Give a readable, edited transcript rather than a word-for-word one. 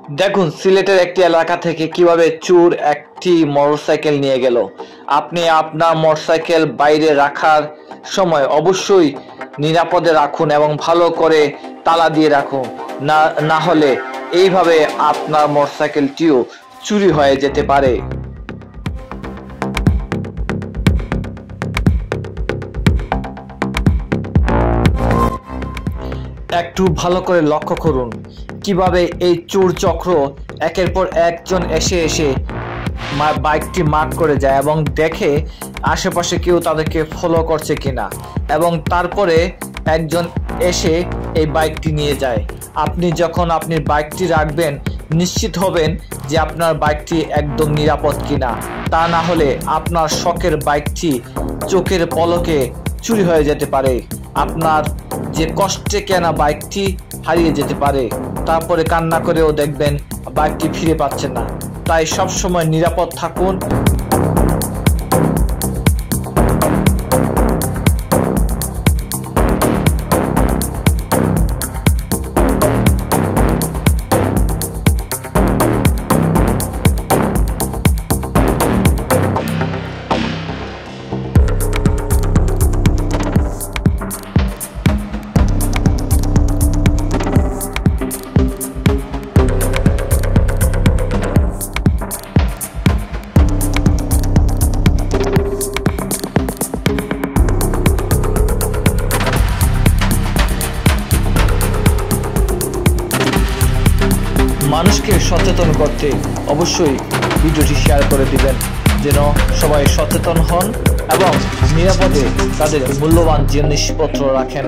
দেখুন সিলেটের একটি এলাকা থেকে কিভাবে চোর একটি মোটরসাইকেল নিয়ে গেল। আপনি আপনার মোটরসাইকেল বাইরে রাখার সময় অবশ্যই নিরাপদে রাখুন এবং ভালো করে তালা দিয়ে রাখুন, না হলে এইভাবে আপনার মোটরসাইকেলটিও চুরি হয়ে যেতে পারে। একটু ভালো করে লক্ষ্য করুন কিভাবে এই চোর চক্র একের পর একজন এসে এসে বাইকটি মার্ক করে যায় এবং দেখে আশেপাশে কেউ তাদেরকে ফলো করছে কিনা, এবং তারপরে একজন এসে এই বাইকটি নিয়ে যায়। আপনি যখন আপনি বাইকটি রাখবেন নিশ্চিত হবেন যে আপনার বাইকটি একদম নিরাপদ কিনা, তা না হলে আপনার শখের বাইকটি চোখের পলকে চুরি হয়ে যেতে পারে। আপনার যে কষ্টে কেনা বাইকটি হারিয়ে যেতে পারে, তারপরে কান্না করেও দেখবেন বাইকটি ফিরে পাচ্ছেন না। তাই সবসময় নিরাপদ থাকুন। মানুষকে সচেতন করতে অবশ্যই ভিডিওটি শেয়ার করে দিবেন, যেন সবাই সচেতন হন এবং নিরাপদে তাদের মূল্যবান জিনিসপত্র রাখেন।